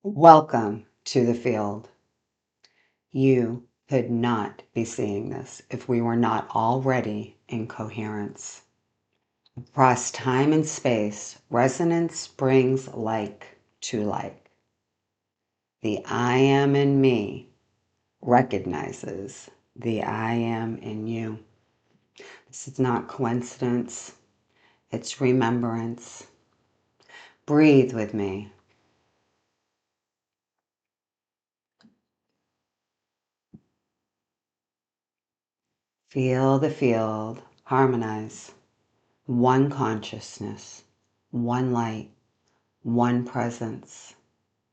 Welcome to the field. You could not be seeing this if we were not already in coherence. Across time and space, resonance brings like to like. The I am in me recognizes the I am in you. This is not coincidence, it's remembrance. Breathe with me. Feel the field, harmonize. One consciousness, one light, one presence,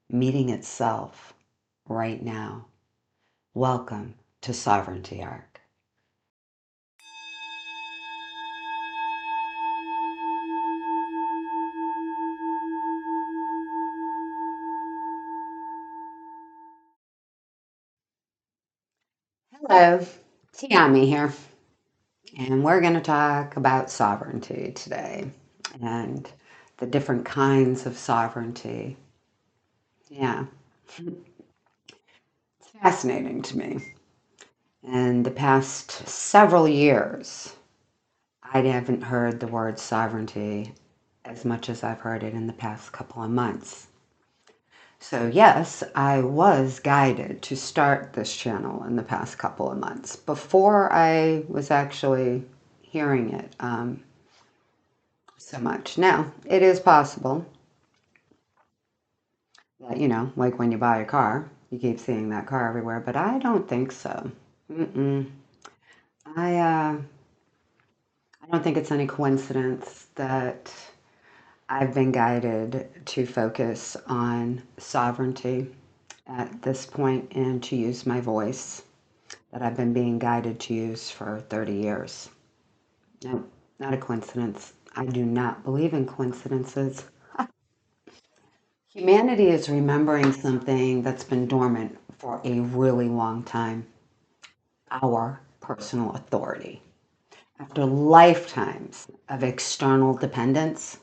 meeting itself right now. Welcome to Sovereignty Arc. Hello, Tiami here, and we're going to talk about sovereignty today and the different kinds of sovereignty. Yeah, it's fascinating to me. In the past several years, I haven't heard the word sovereignty as much as I've heard it in the past couple of months. So, yes, I was guided to start this channel in the past couple of months before I was actually hearing it so much. Now, it is possible that, like when you buy a car, you keep seeing that car everywhere, but I don't think so. Mm-mm. I, uh, I don't think it's any coincidence that I've been guided to focus on sovereignty at this point and to use my voice that I've been being guided to use for 30 years. No, not a coincidence. I do not believe in coincidences. Humanity is remembering something that's been dormant for a really long time, our personal authority. After lifetimes of external dependence,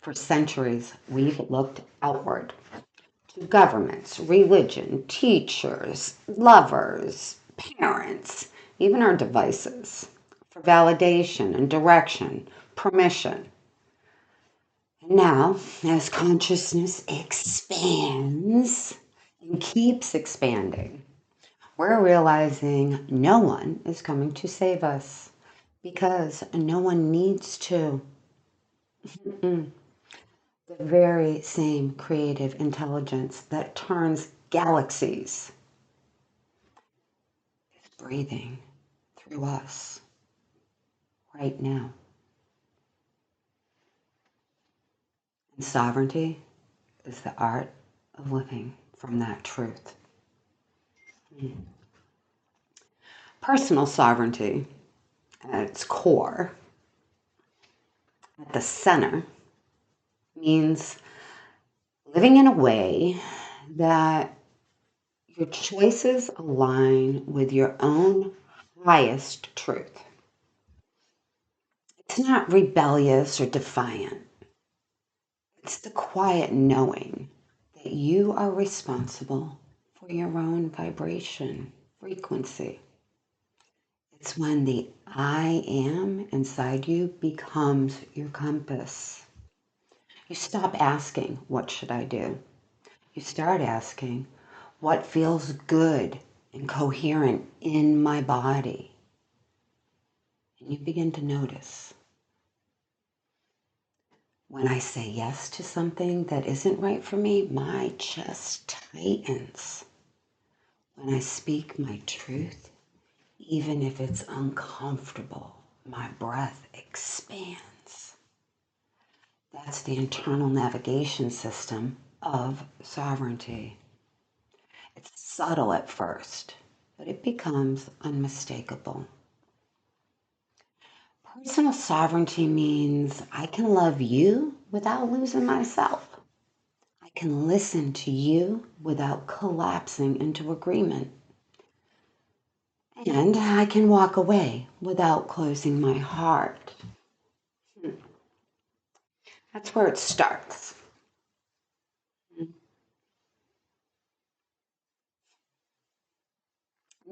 for centuries, we've looked outward to governments, religion, teachers, lovers, parents, even our devices for validation and direction, permission. And now, as consciousness expands and keeps expanding, we're realizing no one is coming to save us because no one needs to. Mm. The very same creative intelligence that turns galaxies is breathing through us right now. And sovereignty is the art of living from that truth. Personal sovereignty at its core, at the center, means living in a way that your choices align with your own highest truth. It's not rebellious or defiant. It's the quiet knowing that you are responsible for your own vibration, frequency. It's when the I am inside you becomes your compass. You stop asking, what should I do? You start asking, what feels good and coherent in my body? And you begin to notice. When I say yes to something that isn't right for me, my chest tightens. When I speak my truth, even if it's uncomfortable, my breath expands. That's the internal navigation system of sovereignty. It's subtle at first, but it becomes unmistakable. Personal sovereignty means I can love you without losing myself. I can listen to you without collapsing into agreement. And I can walk away without closing my heart. That's where it starts.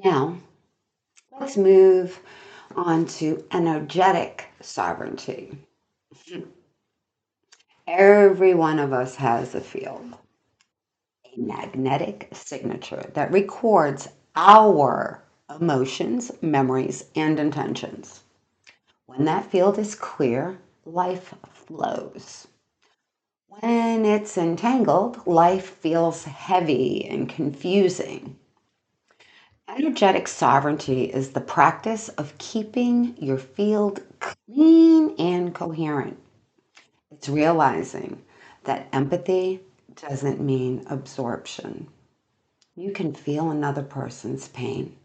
Now, let's move on to energetic sovereignty. Every one of us has a field, a magnetic signature that records our emotions, memories, and intentions. When that field is clear, life flows. When it's entangled, life feels heavy and confusing. Energetic sovereignty is the practice of keeping your field clean and coherent. It's realizing that empathy doesn't mean absorption. You can feel another person's pain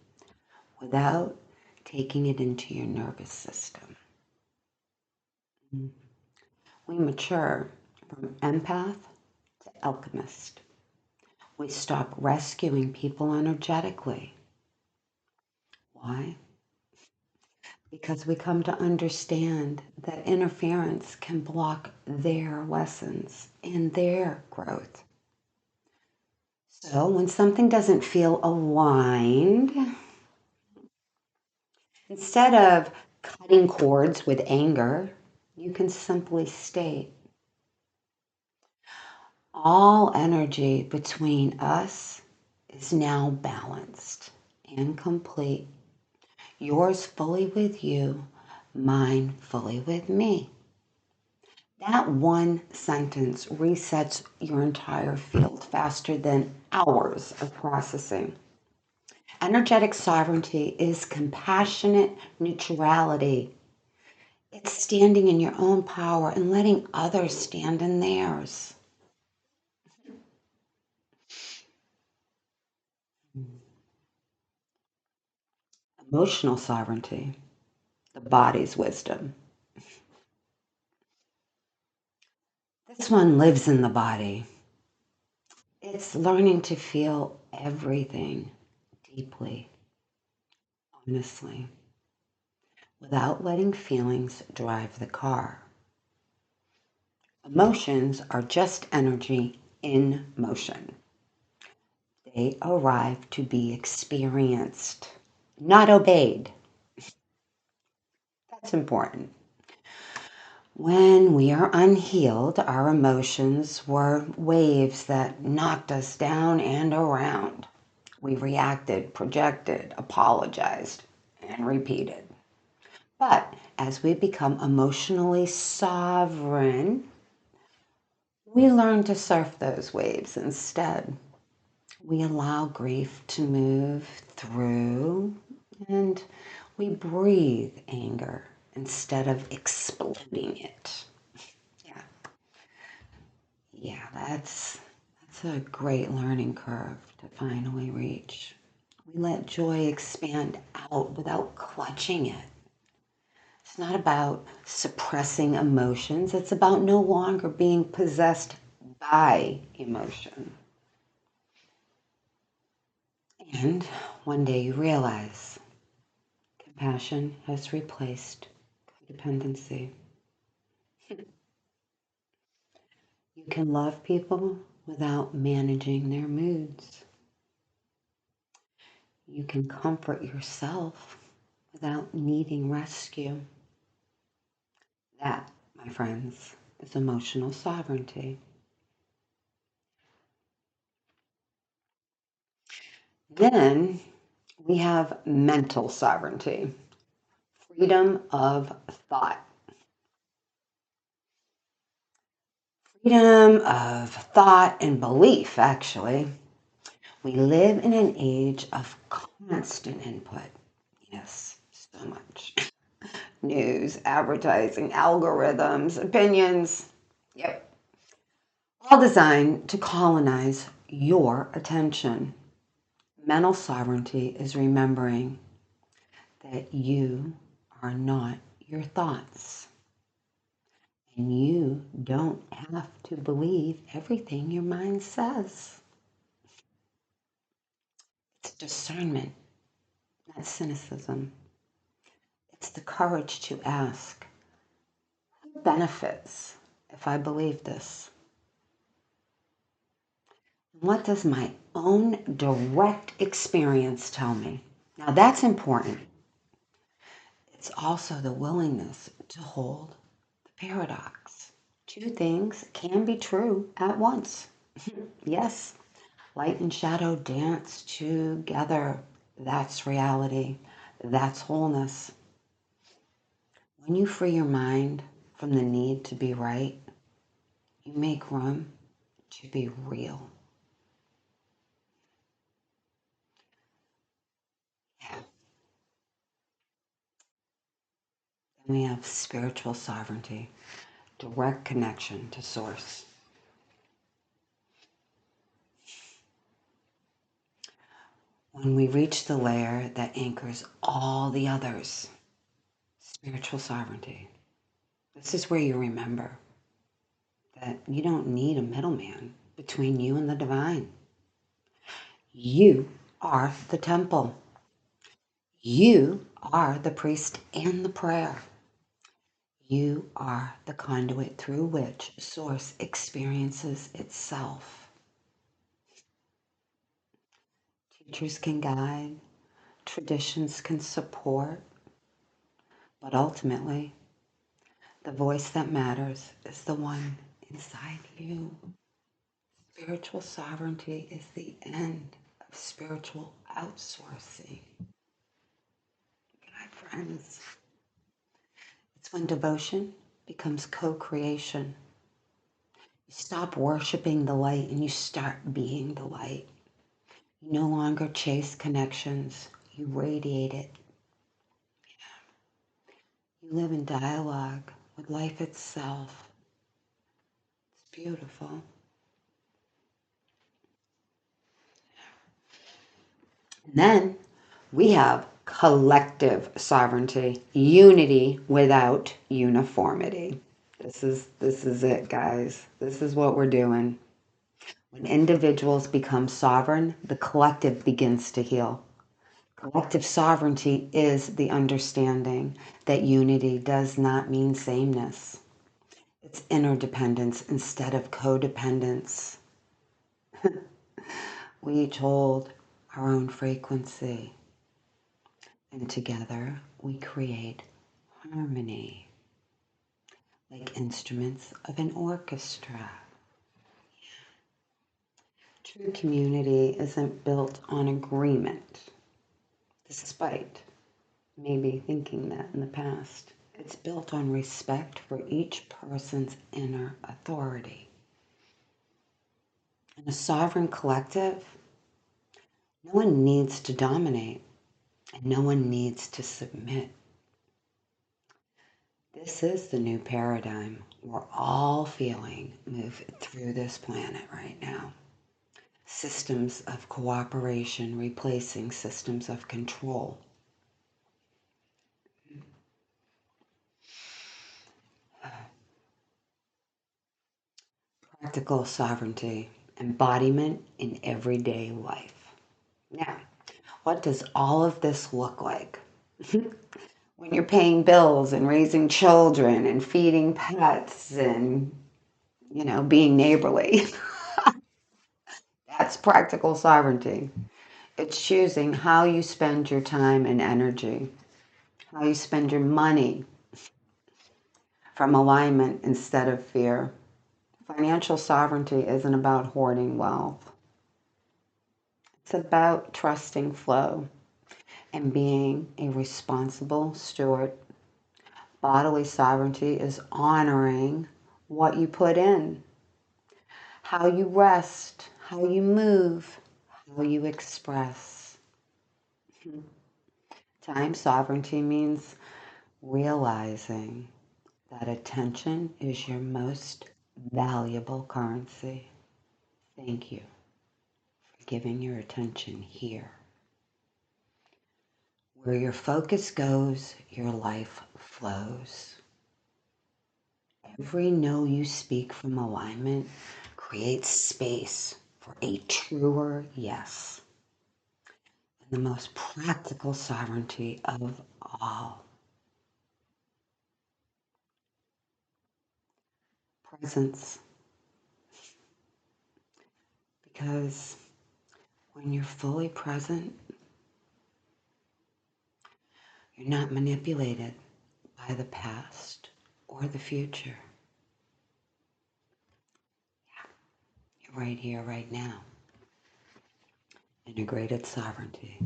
without taking it into your nervous system. We mature from empath to alchemist. We stop rescuing people energetically. Why? Because we come to understand that interference can block their lessons and their growth. So when something doesn't feel aligned, instead of cutting cords with anger, you can simply state, all energy between us is now balanced and complete. Yours fully with you, mine fully with me. That one sentence resets your entire field faster than hours of processing. Energetic sovereignty is compassionate neutrality. It's standing in your own power and letting others stand in theirs. Emotional sovereignty, the body's wisdom. This one lives in the body. It's learning to feel everything deeply, honestly, without letting feelings drive the car. Emotions are just energy in motion. They arrive to be experienced, not obeyed. That's important. When we are unhealed, our emotions were waves that knocked us down and around. We reacted, projected, apologized, and repeated. But as we become emotionally sovereign, we learn to surf those waves instead. We allow grief to move through and we breathe anger instead of exploding it. Yeah. Yeah, that's a great learning curve to finally reach. We let joy expand out without clutching it. It's not about suppressing emotions, it's about no longer being possessed by emotion. And one day you realize compassion has replaced codependency. You can love people without managing their moods. You can comfort yourself without needing rescue. That, my friends, is emotional sovereignty. Then we have mental sovereignty, freedom of thought. Freedom of thought and belief, actually. We live in an age of constant input. Yes, so much. News, advertising, algorithms, opinions. Yep. All designed to colonize your attention. Mental sovereignty is remembering that you are not your thoughts. And you don't have to believe everything your mind says. It's discernment, not cynicism. It's the courage to ask, who benefits if I believe this? What does my own direct experience tell me? Now, that's important. It's also the willingness to hold the paradox. Two things can be true at once. Yes, light and shadow dance together. That's reality. That's wholeness. When you free your mind from the need to be right, you make room to be real. Yeah. Then we have spiritual sovereignty, direct connection to source. When we reach the layer that anchors all the others, spiritual sovereignty, this is where you remember that you don't need a middleman between you and the divine. You are the temple. You are the priest and the prayer. You are the conduit through which Source experiences itself. Teachers can guide, traditions can support, but ultimately, the voice that matters is the one inside you. Spiritual sovereignty is the end of spiritual outsourcing. My friends, it's when devotion becomes co creation. You stop worshiping the light and you start being the light. You no longer chase connections, you radiate it. You live in dialogue with life itself. It's beautiful. And then we have collective sovereignty, unity without uniformity. This is it, guys. This is what we're doing. When individuals become sovereign, the collective begins to heal. Collective sovereignty is the understanding that unity does not mean sameness. It's interdependence instead of codependence. We each hold our own frequency, and together we create harmony, like instruments of an orchestra. True community isn't built on agreement, despite maybe thinking that in the past. It's built on respect for each person's inner authority. In a sovereign collective, no one needs to dominate and no one needs to submit. This is the new paradigm we're all feeling move through this planet right now. Systems of cooperation replacing systems of control. Practical sovereignty, embodiment in everyday life. Now, what does all of this look like? When you're paying bills and raising children and feeding pets and, being neighborly. That's practical sovereignty. It's choosing how you spend your time and energy, how you spend your money from alignment instead of fear. Financial sovereignty isn't about hoarding wealth. It's about trusting flow and being a responsible steward. Bodily sovereignty is honoring what you put in, how you rest, how you move, how you express. Time sovereignty means realizing that attention is your most valuable currency. Thank you for giving your attention here. Where your focus goes, your life flows. Every no you speak from alignment creates space for a truer yes. And the most practical sovereignty of all. Presence. Because when you're fully present, You're not manipulated by the past or the future. You're right here, right now. Integrated sovereignty,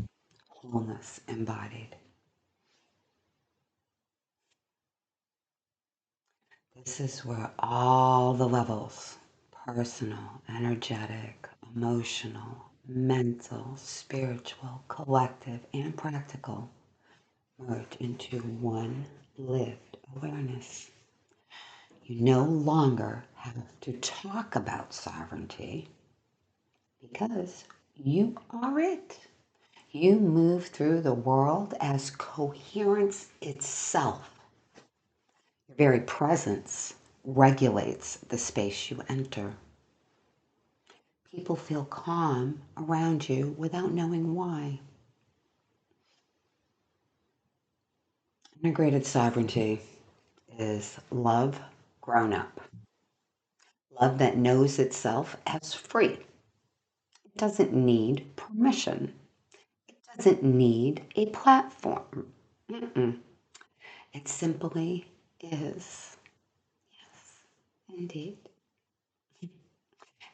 wholeness embodied. This is where all the levels, personal, energetic, emotional, mental, spiritual, collective, and practical, merge into one lived awareness. You no longer have to talk about sovereignty because you are it. You move through the world as coherence itself. Your very presence regulates the space you enter. People feel calm around you without knowing why. Integrated sovereignty is love grown up. Love that knows itself as free. It doesn't need permission. It doesn't need a platform. Mm-mm. It simply is. Yes, indeed.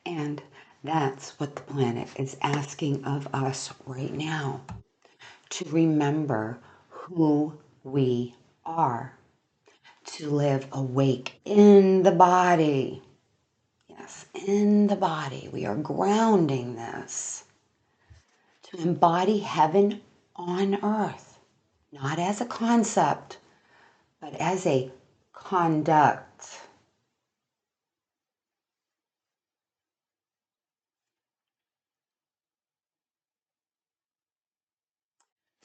And that's what the planet is asking of us right now, to remember who we are, to live awake in the body. Yes, in the body. We are grounding this to embody heaven on earth, not as a concept, but as a conduct.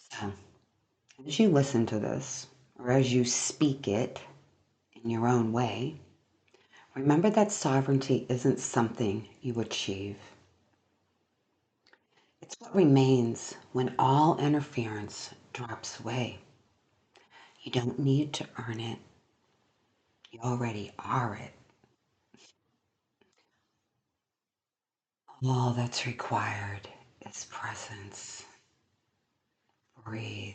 So, as you listen to this, or as you speak it in your own way, remember that sovereignty isn't something you achieve. It's what remains when all interference drops away. You don't need to earn it. You already are it. All that's required is presence. Breathe.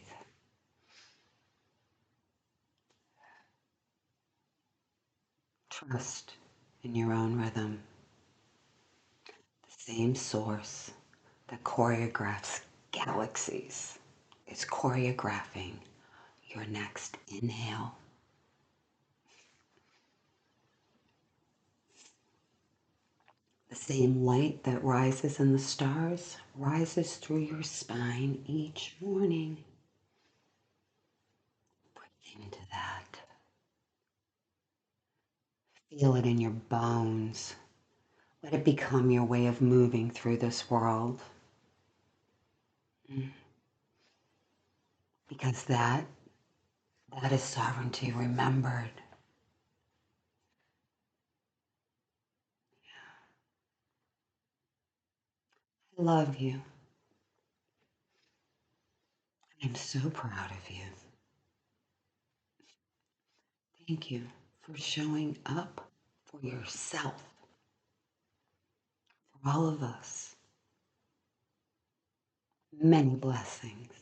Trust in your own rhythm. The same source that choreographs galaxies is choreographing your next inhale. The same light that rises in the stars rises through your spine each morning. Breathe into that. Feel it in your bones. Let it become your way of moving through this world. Because that is sovereignty remembered. I love you. I'm so proud of you. Thank you for showing up for yourself, for all of us. Many blessings.